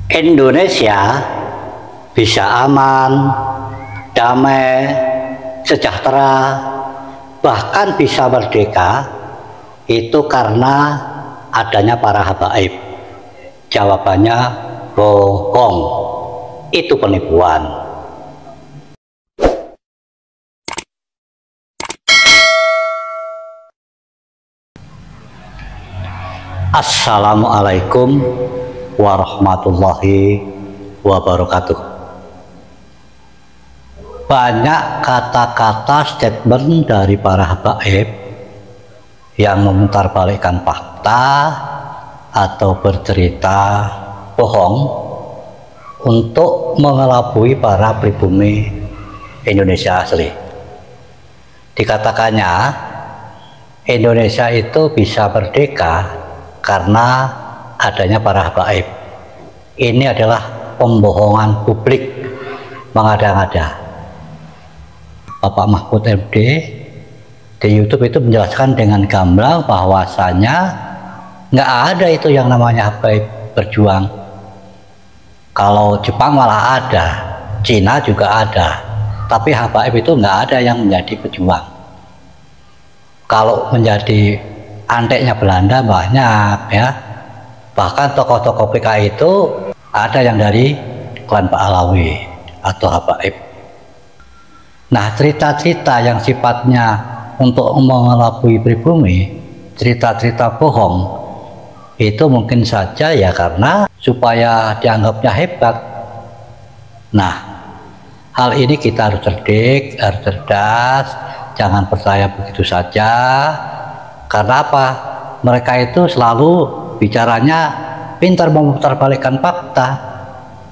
Indonesia bisa aman, damai, sejahtera, bahkan bisa merdeka itu karena adanya para habaib. Jawabannya bohong, itu penipuan. Assalamualaikum warahmatullahi wabarakatuh. Banyak kata-kata statement dari para habaib yang memutarbalikkan fakta atau bercerita bohong untuk mengelabui para pribumi Indonesia asli. Dikatakannya Indonesia itu bisa merdeka karena adanya para habaib. Ini adalah pembohongan publik mengada-ngada. Bapak Mahfud MD di YouTube itu menjelaskan dengan gamblang bahwasanya nggak ada itu yang namanya habaib berjuang. Kalau Jepang malah ada, Cina juga ada, tapi habaib itu nggak ada yang menjadi pejuang. Kalau menjadi anteknya Belanda banyak ya, bahkan tokoh-tokoh PKI itu ada yang dari klan Pahlawi atau habaib. Nah, cerita-cerita yang sifatnya untuk mengelabui pribumi, cerita-cerita bohong, itu mungkin saja ya karena supaya dianggapnya hebat. Nah, hal ini kita harus cerdik, harus cerdas, jangan percaya begitu saja. Karena apa? Mereka itu selalu bicaranya pintar memutarbalikkan fakta,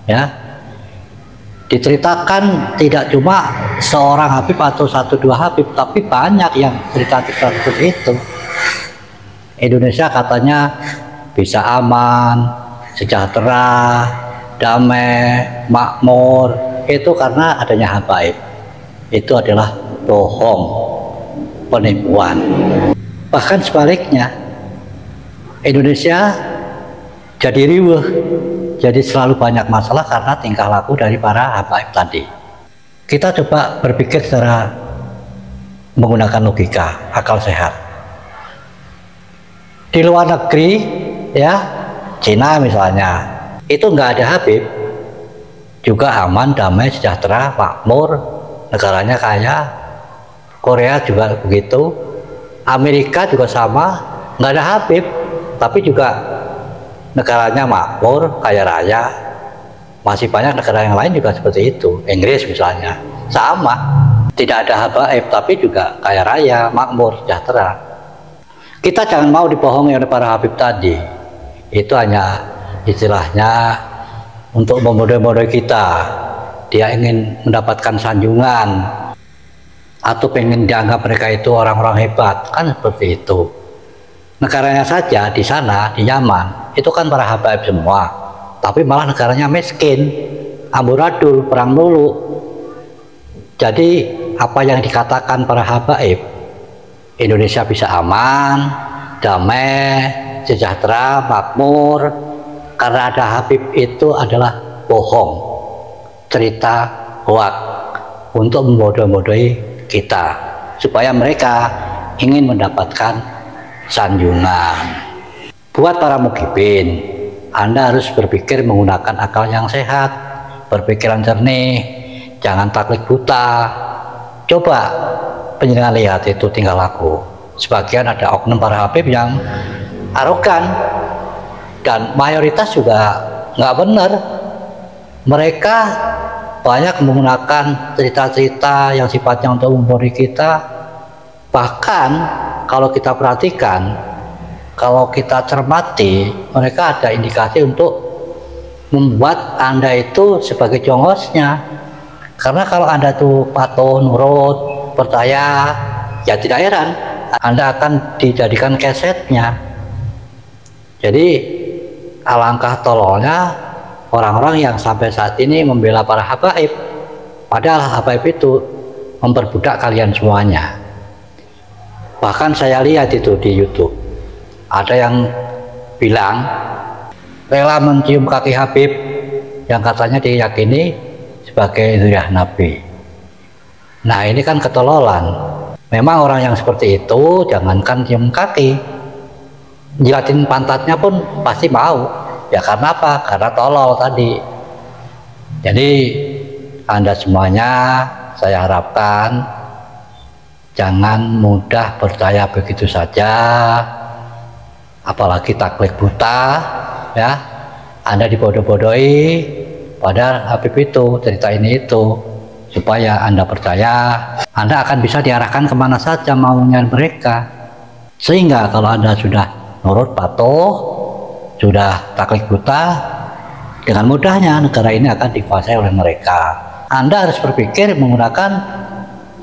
ya. Diceritakan tidak cuma seorang Habib atau satu dua Habib, tapi banyak yang cerita-cerita seperti itu. Indonesia katanya bisa aman, sejahtera, damai, makmur, itu karena adanya habaib. Itu adalah bohong, penipuan. Bahkan sebaliknya, Indonesia jadi riweuh, jadi selalu banyak masalah karena tingkah laku dari para habaib tadi. Kita coba berpikir secara menggunakan logika, akal sehat. Di luar negeri, ya, Cina misalnya, itu nggak ada habib, juga aman, damai, sejahtera, makmur, negaranya kaya. Korea juga begitu. Amerika juga sama, nggak ada habib, tapi juga negaranya makmur, kaya raya. Masih banyak negara yang lain juga seperti itu. Inggris misalnya, sama, tidak ada habaib, tapi juga kaya raya, makmur, sejahtera. Kita jangan mau dibohongi oleh para habib tadi. Itu hanya istilahnya untuk membodoh-bodohi kita. Dia ingin mendapatkan sanjungan, atau pengen dianggap mereka itu orang-orang hebat, kan seperti itu. Negaranya saja di sana, di Yaman, itu kan para habaib semua, tapi malah negaranya miskin, amburadul, perang dulu. Jadi apa yang dikatakan para habaib, Indonesia bisa aman, damai, sejahtera, makmur, karena ada habib, itu adalah bohong, cerita hoak untuk membodoh-bodohi kita, supaya mereka ingin mendapatkan sanjungan. Buat para mukibin, Anda harus berpikir menggunakan akal yang sehat, berpikiran jernih, jangan taklid buta. Coba penjenengan lihat itu tingkah laku. Sebagian ada oknum para habib yang arogan, dan mayoritas juga nggak benar. Mereka banyak menggunakan cerita-cerita yang sifatnya untuk membodohi kita. Bahkan kalau kita perhatikan, kalau kita cermati, mereka ada indikasi untuk membuat Anda itu sebagai jongosnya. Karena kalau Anda tuh patuh, nurut, percaya, ya tidak heran Anda akan dijadikan kesetnya. Jadi alangkah tololnya orang-orang yang sampai saat ini membela para habaib, padahal habaib itu memperbudak kalian semuanya. Bahkan saya lihat itu di YouTube, ada yang bilang rela mencium kaki Habib yang katanya diyakini sebagai zuriyah Nabi. Nah ini kan ketololan. Memang orang yang seperti itu jangankan cium kaki, jilatin pantatnya pun pasti mau. Ya karena apa? Karena tolol tadi. Jadi Anda semuanya saya harapkan jangan mudah percaya begitu saja, apalagi taklid buta ya. Anda dibodoh-bodohi, padahal Habib itu cerita ini itu supaya Anda percaya. Anda akan bisa diarahkan kemana saja maunya mereka, sehingga kalau Anda sudah nurut patuh, sudah taklid buta, dengan mudahnya negara ini akan dikuasai oleh mereka. Anda harus berpikir menggunakan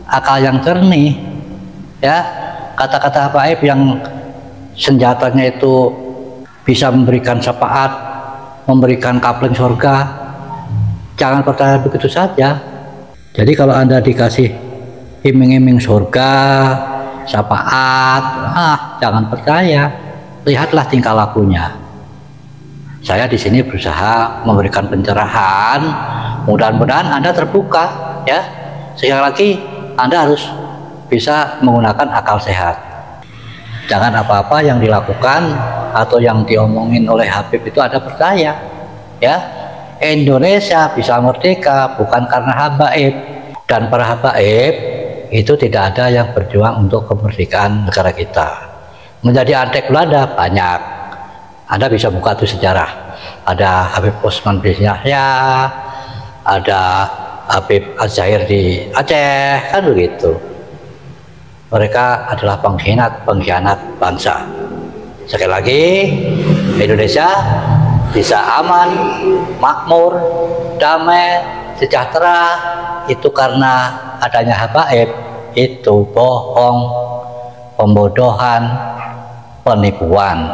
akal yang jernih ya. Kata-kata Habib yang senjatanya itu bisa memberikan syafaat, memberikan kapling surga, jangan percaya begitu saja. Jadi kalau Anda dikasih iming-iming surga, syafaat, jangan percaya. Lihatlah tingkah lakunya. Saya di sini berusaha memberikan pencerahan, mudah-mudahan Anda terbuka ya. Sekali lagi Anda harus bisa menggunakan akal sehat. Jangan apa-apa yang dilakukan atau yang diomongin oleh Habib itu Anda percaya ya. Indonesia bisa merdeka bukan karena Habaib, dan para Habaib itu tidak ada yang berjuang untuk kemerdekaan negara kita. Menjadi antek Belanda banyak. Anda bisa buka itu sejarah. Ada Habib Osman bin Yahya, ada Habib Az-Zahir di Aceh, kan begitu. Mereka adalah pengkhianat bangsa. Sekali lagi, Indonesia bisa aman, makmur, damai, sejahtera itu karena adanya Habaib. Itu bohong, pembodohan, penipuan.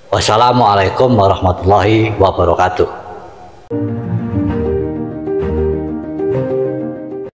Wassalamualaikum warahmatullahi wabarakatuh.